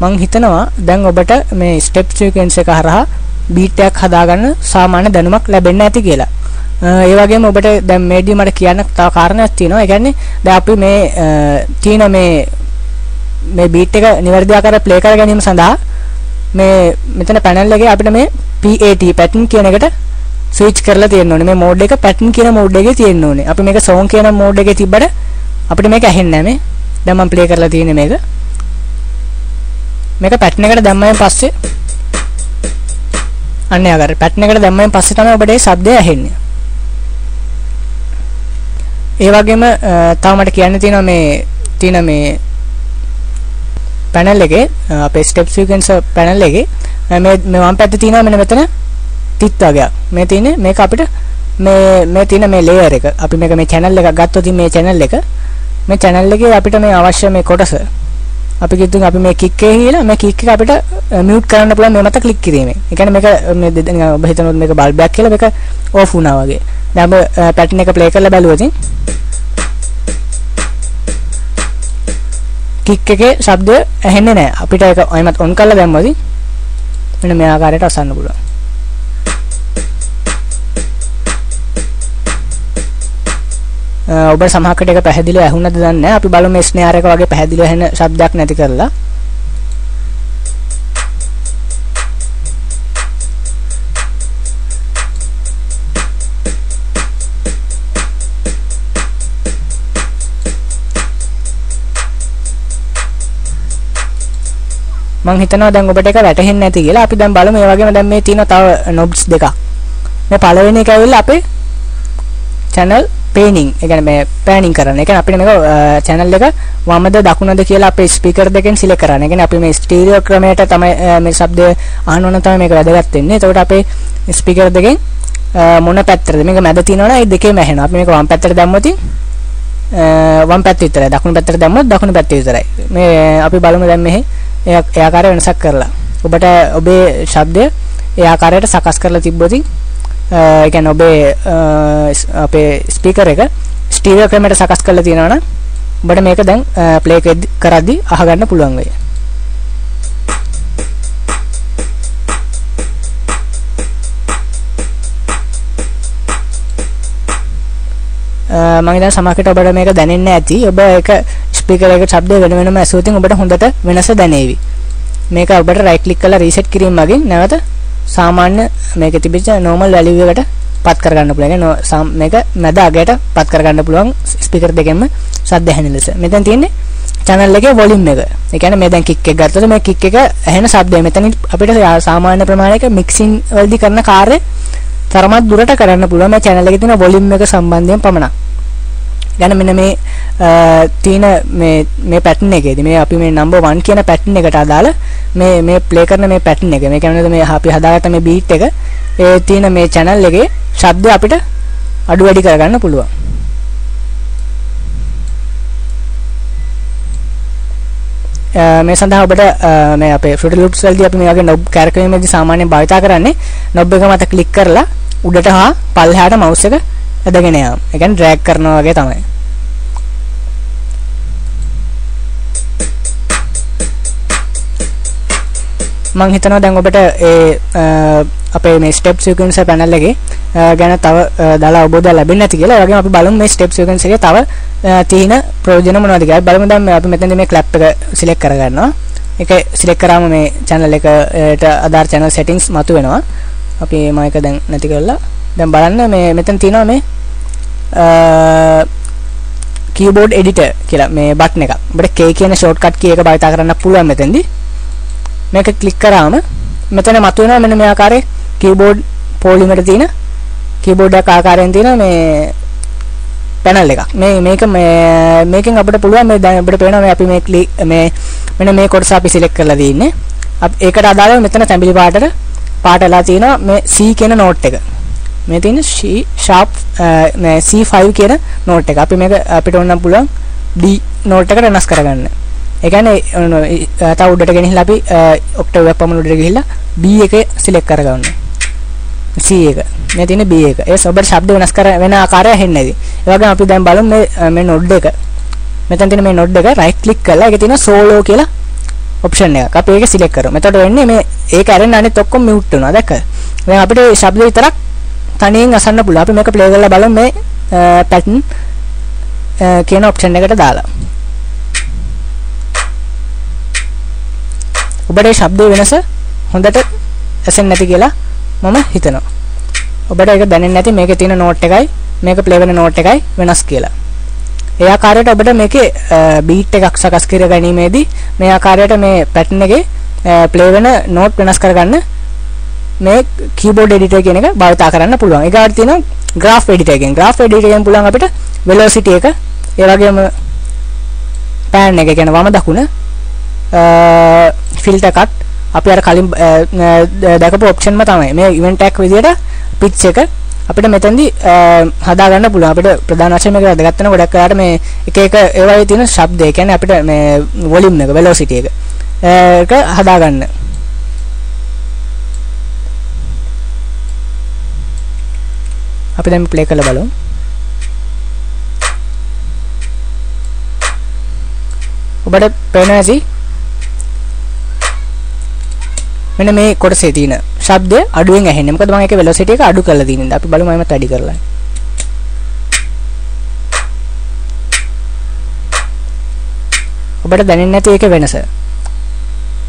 මම හිතනවා දැන් ඔබට මේ ස්ටෙප් සීක්වෙන්ස් එක හරහා බීට් එකක් හදාගන්න සාමාන්‍ය දැනුමක් ලැබෙන්න ඇති කියලා. ඒ වගේම ඔබට දැන් මේදී මට කියන්න තව කාරණයක් තියෙනවා. ඒ කියන්නේ දැන් අපි මේ තියෙන මේ බීට් එක නිවැරදි ආකාරයට ප්ලේ කර ගැනීම සඳහා මේ මෙතන පැනල් එකේ අපිට මේ PAT pattern කියන එකට ස්විච් කරලා තියෙන්න ඕනේ. මේ මෝඩ් එක pattern කියන මෝඩ් එකේ තියෙන්න ඕනේ. අපි මේක song කියන මෝඩ් එකේ තිබ්බට අපිට මේක ඇහෙන්නේ නැහැ මේ. දැන් මම ප්ලේ කරලා තියෙන්නේ මේක pattern එකට දැම්මම පස්සේ අන්නේ ආකාරය pattern එකට දැම්මම පස්සේ තමයි ඔබට මේ ශබ්දය ඇහෙන්නේ. ඒ වගේම තව මට කියන්න තියෙනවා මේ පැනල් එකේ අපේ ස්ටෙප් සීක්වෙන්ස් පැනල් එකේ මේ වම් පැත්තේ තියෙනවා මෙන්න මෙතන තිත් වගේක්. මේ තියෙන්නේ මේක අපිට මේ තියෙන මේ ලේයර් එක. අපි මේක මේ channel එකක් ගත්තොත් මේ channel එකේ අපිට මේ අවශ්‍ය මේ කොටස අපි කිව්තුන් අපි මේ කික් එකේ ගිහලා මේ කික් එක අපිට මියුට් කරන්න පුළුවන් මේ මත ක්ලික් කිරීමෙන්. ඒ කියන්නේ මේක මේ ඔබ හිතනොත් මේක බල්බ් එකක් කියලා මේක ඕෆ් වුණා වගේ. දැන් ඔබ පැටර්න් එක ප්ලේ කරලා බලුවොත් කික් එකේ ශබ්දය ඇහෙන්නේ නැහැ. අපිට ඒක අයිමත් ඔන් කරලා දැම්මොත් මෙන්න මේ ආකාරයට අසන්න පුළුවන්. ඔබ සමහරකට ඒක පැහැදිලිව ඇහුණාද දන්නේ නැහැ. අපි බලමු මේ ස්නේහර් එක වගේ පැහැදිලිව ඇහෙන ශබ්දයක් නැති කරලා. මම හිතනවා දැන් ඔබට ඒක වැටහෙන්නේ නැති කියලා. අපි දැන් බලමු මේ වගේම දැන් මේ තියෙන තව knobs දෙකක්. මේ පළවෙනි එක ඇවිල්ලා අපේ channel panning. ඒ කියන්නේ මේ panning කරන. ඒ කියන්නේ අපිට මේක channel එක වමද දකුණද කියලා අපේ speaker දෙකෙන් select කරන්න. ඒ කියන්නේ අපි මේ stereo ක්‍රමයට තමයි මේ ශබ්දය අහන්න ඕන තමයි මේක වැදගත් වෙන්නේ. එතකොට අපේ speaker දෙකෙන් මොන පැත්තටද මේක මැද තියෙනවනේ ඒ දෙකේම ඇහෙනවා. අපි මේක වම් පැත්තට දැම්මොත් වම් පැත්ත විතරයි. දකුණු පැත්තට දැම්මොත් දකුණු පැත්ත විතරයි. මේ අපි බලමු දැන් මෙහි ඒ ආකාරය වෙනසක් කරලා. ඔබට ඔබේ ශබ්දය ඒ ආකාරයට සකස් කරලා තිබ්බොත් ඒ කියන්නේ ඔබේ අපේ ස්පීකර් එක ස්ටීරියෝ ක්‍රමයට සකස් කරලා තියෙනවා නම් ඔබට මේක දැන් ප්ලේ කරද්දී අහගන්න පුළුවන් වෙයි. මම දැන් සමහරකට ඔබට මේක දැනෙන්නේ නැති. ඔබ ඒක ස්පීකර් එකේ ශබ්දය වෙන වෙනම ඇසුවොත් ඔබට හොඳට වෙනස දැනේවි. මේක ඔබට රයිට් ක්ලික් කරලා රීසෙට් කිරීම මගින් නැවත සාමාන්‍ය මේකේ තිබිච්ච normal value එකට පත් කරගන්න පුළුවන්. මේක මැද අගයට පත් කරගන්න පුළුවන් ස්පීකර් දෙකෙන්ම ශබ්ද ඇහෙන ලෙස. මෙතන තියෙන්නේ channel එකේ volume එක. ඒ කියන්නේ මේ දැන් කික් එක ගත්තොත් මේ කික් එක ඇහෙන ශබ්දය මෙතන අපිට සාමාන්‍ය ප්‍රමාණයක මික්සින් වලදී කරන කාර්යය තරමක් දුරට කරන්න පුළුවන් මේ channel එකේ තියෙන volume එක සම්බන්ධයෙන් පමණක්. يعني මෙන්න මේ තියෙන මේ pattern එකේදී මේ අපි මේ number 1 කියන pattern එකට අදාළ මේ play කරන මේ pattern එක මේ කියන්නේ මේ අපි හදාගත්ත මේ beat එක ඒ තියෙන මේ channel එකේ ශබ්දය අපිට අඩු වැඩි කරගන්න පුළුවන්. මේ සඳහා ඔබට මේ අපේ Fruity Loops වලදී අපි මේ වගේ knob කැරකීමේදී සාමාන්‍යයෙන් භාවිතා කරන්නේ knob එක මත ක්ලික් කරලා උඩට හා පල්ලෙහාට mouse එක ඇදගෙන යාම. ඒ කියන්නේ drag කරනවා වගේ තමයි. මම හිතනවා දැන් ඔබට අපේ මේ step sequence panel එකේ ගැන තව දාලා අවබෝධය ලැබෙන්නේ නැති කියලා. ඒ වගේම අපි බලමු මේ step sequence එකේ තව තියෙන ප්‍රයෝජන මොනවද කියලා. බලමු දැන් අපි මෙතනදී මේ clap එක select කරගන්නවා. ඒක select කරාම මේ channel එකට අදාළ channel settings මතුවෙනවා. අපි මේක දැන් නැති කරලා දැන් බලන්න මේ මෙතන තියෙනවා මේ keyboard editor කියලා මේ button එකක්. ඔබට K කියන shortcut key එක භාවිත කරන්න පුළුවන් මෙතෙන්දී. මේක ක්ලික් කරාම මෙතන මතුවෙනවා මෙන්න මේ ආකාරයේ keyboard volume එකට තියෙන keyboard එක ආකාරයෙන් තියෙන මේ panel එකක්. මේකෙන් අපිට පුළුවන් මේ දැන් අපිට පේනවා මේ අපි මේ මෙන්න මේ කොටස අපි select කරලා තියෙන්නේ. ඒකට අදාළව මෙතන තැඹිලි පාටලා තියෙනවා මේ C කියන note එක. මේ තියෙන C sharp C5 කියන note එක. අපි මේක අපිට ඕන පුළුවන් D note එකට වෙනස් කරගන්න. ඒ කියන්නේ තව උඩට ගෙනහිලා අපි ඔක්ටේව් එක පමණ උඩට ගිහිල්ලා B එක සිලෙක්ට් කරගන්න. C එක. මේ තියෙන B එක. ඒ ඔබට ශබ්ද වෙනස් කර වෙන ආකාරය හෙන්නේ නැති. ඒ වගේම අපි දැන් බලමු මේ නෝඩ් එක. මෙතන තියෙන මේ නෝඩ් එක රයිට් ක්ලික් කරලා ඒකේ තියෙන සෝලෝ කියලා ඔප්ෂන් එකක්. අපි ඒක සිලෙක්ට් කරමු. එතකොට වෙන්නේ මේ ඒක ඇරෙන්න අනිත් ඔක්කොම මියුට් වෙනවා. දැක්කද? දැන් අපිට ශබ්ද විතරක් තනියෙන් අසන්න පුළුවන්. අපි මේක ප්ලේ කරලා බලමු මේ පැටර්න් කියන ඔප්ෂන් එකට දාලා. ඔබට ශබ්දයේ වෙනස හොඳට ඇසෙන්නේ නැති කියලා මම හිතනවා. ඔබට ඒක දැනෙන්නේ නැති මේකේ තියෙන නෝට් එකයි මේක ප්ලේ වෙන නෝට් එකයි වෙනස් කියලා. ඒ ආකාරයට ඔබට මේකේ බීට් එකක් සකස් කර ගැනීමේදී මේ ආකාරයට මේ පැටර්න් එකේ ප්ලේ වෙන නෝට් වෙනස් කරගන්න මේ කීබෝඩ් එඩිටර් කියන එක භාවිත කරන්න පුළුවන්. ඊගාට තියෙනවා graph editor එකෙන්. graph editor එකෙන් පුළුවන් අපිට velocity එක, ඒ වගේම pan එක කියන වම දකුණ, filter cut අපි අර කලින් දැකපු ඔප්ෂන්ම තමයි. මේ event tag විදියට pitch එක අපිට මෙතෙන්දී හදා ගන්න පුළුවන්. අපිට ප්‍රධාන වශයෙන් මේක වැදගත් වෙන ගොඩක් වෙලාවට මේ එක එක ඒවායේ තියෙන ශබ්ද, ඒ කියන්නේ අපිට මේ වොලියුම් එක, velocity එක ඒක හදා ගන්න. අපි දැන් ප්ලේ කරලා බලමු. ඔබට පේනවා ඇති මෙන්න මේ කොටසේ තියෙන ශබ්දය අඩුවෙන් ඇහෙන්නේ. මොකද මම ඒකේ velocity එක අඩු කරලා තියෙනවා. අපි බලමු මම වැඩි කරලා. ඔබට දැනෙන්නේ නැති ඒකේ වෙනස.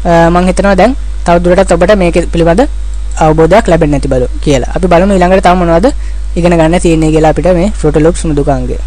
මම හිතනවා දැන් තව දුරටත් ඔබට මේක පිළිබඳ අවබෝධයක් ලැබෙන්නේ නැති බව කියලා. අපි බලමු ඊළඟට තව මොනවද ඉගෙන ගන්න තියෙන්නේ කියලා අපිට මේ Fruity Loops මෘදුකාංගය.